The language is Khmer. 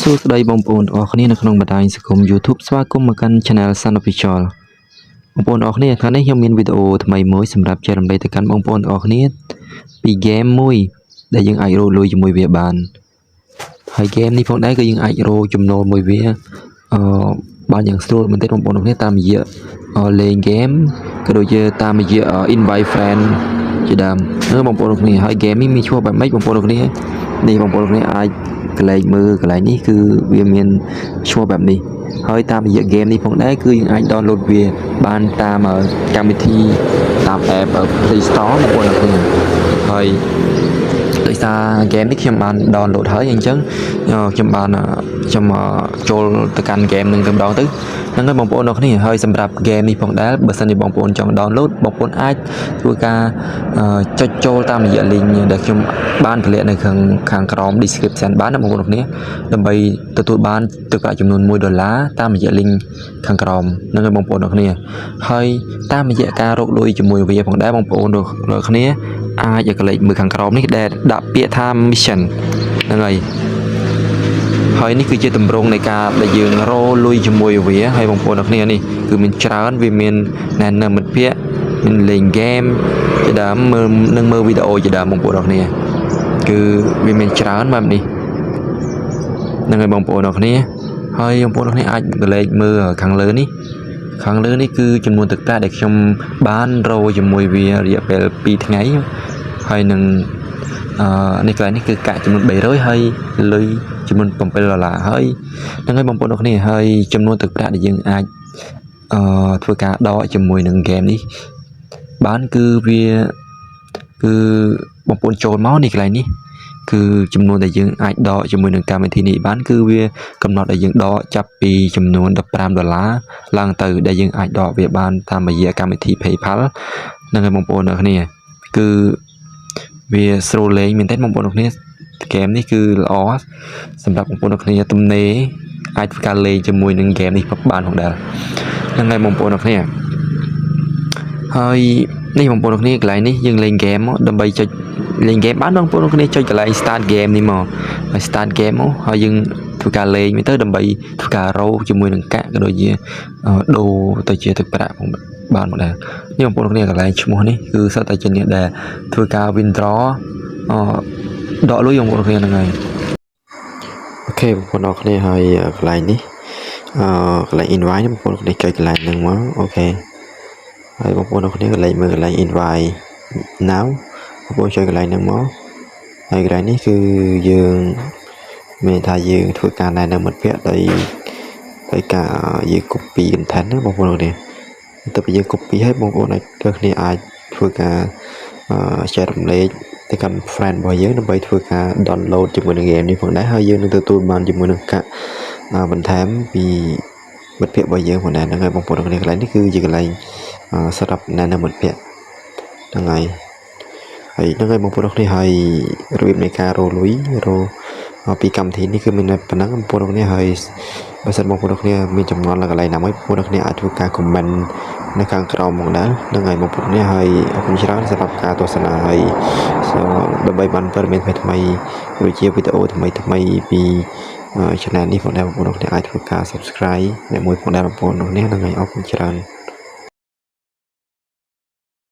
សួស្តីបងប្អូនទាំងអស់គ្នានៅក្នុងបណ្ដាញសង្គម YouTube ស្វាគមន៍មកកាន់ Channel Sun Official បងប្អូនទាំងអស់គ្នាថ្ងៃនេះខ្ញុំមានវីដេអូថ្មីមួយសម្រាប់ចែករំលែកទៅកាន់បងប្អូនទាំងអស់គ្នាពីហ្គេមមួយដែលយើងអាចរកលុយជាមួយវាបានហើយហ្គេមនេះផងដែរគឺយើងអាចរកចំណូលមួយវាបានយ៉ាងស្រួលមែនទេបងប្អូនទាំងអស់គ្នាតាមរយៈលេងហ្គេមក៏ដូចជាតាមរយៈ invite friend ជាដើមបងប្អូនទាំងអស់គ្នាហើយហ្គេមនេះមានឈ្មោះបែបម៉េចបងប្អូនទាំងអស់គ្នានេះបងប្អូនទាំងអស់គ្នាអាចកន្លែងមើលកន្លែងនេះគឺវាមានឈ្មោះបែបនេះហើយតាមរយៈហ្គេមនេះផងដែរគឺយើងអាច download វាបានតាមកម្មវិធីតាម app Play Store បងប្អូនទាំងអស់គ្នាហើយដោយសារហ្គេមនេះខ្ញុំបាន download ហើយអញ្ចឹងខ្ញុំចូលទៅកាន់ហ្គេមនឹងតែម្ដងទៅហ្នឹងហើយបងប្អូនទាំងអស់គ្នាហើយសម្រាប់ហ្គេមនេះផងដែរបើសិនជាបងប្អូនចង់ download បងប្អូនអាចធ្វើការចុចចូលតាមរយៈ link ដែលខ្ញុំបានតម្លាក់នៅខាងក្រោម description បានណាបងប្អូនទាំងអស់គ្នាដើម្បីទទួលបានទឹកប្រាក់ចំនួន$1តាមរយៈ link ខាងក្រោមហ្នឹងហើយបងប្អូនទាំងអស់គ្នាហើយតាមរយៈការរកលុយជាមួយវាផងដែរបងប្អូនទាំងអស់គ្នាអាចកលេចមើលខាងក្រោមនេះដែលដាក់ពាក្យថា mission ហ្នឹងហើយនេះគឺជាទម្រង់នៃការដែលយើងរកលុយជាមួយវាហើយបងប្អូនទាំងគ្នានេះគឺមានច្រើនវាមានណែនាំមិត្តភ័ក្តិមានលេងហ្គេមជាដើមមើលវីដេអូជាដើមបងប្អូនទាំងគ្នាគឺវាមានច្រើនបែបនេះហ្នឹងហើយបងប្អូនទាំងគ្នាហើយបងប្អូនទាំងគ្នាអាចកលេចមើលខាងលើនេះគឺចំនួនទឹកប្រាក់ដែលខ្ញុំបានរកជាមួយវារយៈពេល2ថ្ងៃហើយនឹងនេះកន្លែងនេះគឺកាក់ចំនួន300ហើយលុយចំនួន$7ហើយហ្នឹងហើយបងប្អូនទាំងគ្នាហើយចំនួនទឹកប្រាក់ដែលយើងអាចធ្វើការដកជាមួយនឹងហ្គេមនេះបានគឺវាគឺបងប្អូនចូលមកនេះកន្លែងនេះគឺចំនួនដែលយើងអាចដកជាមួយនឹងកម្មវិធីនេះបានគឺវាកំណត់ឲ្យយើងដកចាប់ពីចំនួន$15ឡើងទៅដែលយើងអាចដកវាបានតាមរយៈកម្មវិធី PayPal ហ្នឹងហើយបងប្អូនទាំងគ្នាគឺវាស្រួលលេងមែនទេបងប្អូនទាំងគ្នាហ្គេមនេះគឺល្អសម្រាប់បងប្អូនទាំងគ្នាទំនេរអាចធ្វើការលេងជាមួយនឹងហ្គេមនេះបានផងដែរហ្នឹងហើយបងប្អូនទាំងគ្នាហើយនេះបងប្អូនទាំងគ្នាកន្លែងនេះយើងលេងហ្គេមមកដើម្បីចុចលេងហ្គេមបានបងប្អូនទាំងគ្នាចុចកន្លែង start game នេះមកហើយ start game មកហើយយើងធ្វើការលេងទៅដើម្បីធ្វើការរោជាមួយនឹងកាក់ក៏ដូចជាដូរទៅជាទឹកប្រាក់បានមកដែរនេះបងប្អូនទាំងគ្នាកន្លែងឈ្មោះនេះគឺសិតតែជាអ្នកដែលធ្វើការ withdraw ដកលុយបងប្អូនទាំងគ្នាហ្នឹងហើយអូខេបងប្អូនទាំងគ្នាហើយកន្លែងនេះកន្លែង invite បងប្អូនទាំងគ្នាចុចកន្លែងហ្នឹងមកអូខេហើយបងប្អូនទាំងគ្នាកន្លែងមើលកន្លែង invite now បងប្អូនចុចកន្លែងហ្នឹងមកហើយកន្លែងនេះគឺយើងមានថាយើងធ្វើការណែនាំមិត្តភ័ក្តិដោយការយើង copy content ណាបងប្អូនទាំងគ្នាទៅពេលយើង copy ឲ្យបងប្អូនទាំងគ្នាអាចធ្វើការចែករំលែកទៅកាន់ friend របស់យើងដើម្បីធ្វើការ download ជាមួយនឹង game នេះផងដែរហើយយើងនឹងទទួលបានជាមួយនឹងកាក់បន្ថែមពីមិត្តភ័ក្តិរបស់យើងផងដែរហ្នឹងហើយបងប្អូនទាំងគ្នាកន្លែងនេះគឺជាកន្លែងសម្រាប់ណែនាំមិត្តភ័ក្តិហ្នឹងហើយហ្នឹងហើយបងប្អូនទាំងគ្នាហើយរបៀបនៃការរកលុយពីកម្មវិធីនេះគឺមានប៉ុណ្ណឹងបងប្អូនទាំងគ្នាហើយបើសិនបងប្អូនទាំងគ្នាមានចម្ងល់នៅកន្លែងណាមួយបងប្អូនទាំងគ្នាអាចធ្វើការ comment នៅខាងក្រោមផងដែរហ្នឹងហើយបងប្អូនទាំងគ្នាហើយអរគុណច្រើនសម្រាប់ការទស្សនាហើយដើម្បីបានព័ត៌មានថ្មីៗដូចជាវីដេអូថ្មីពី channel នេះផងដែរបងប្អូនទាំងគ្នាអាចធ្វើការ subscribe អ្នកមួយផងដែរបងប្អូនទាំងគ្នាហ្នឹងហើយអរគុណច្រើន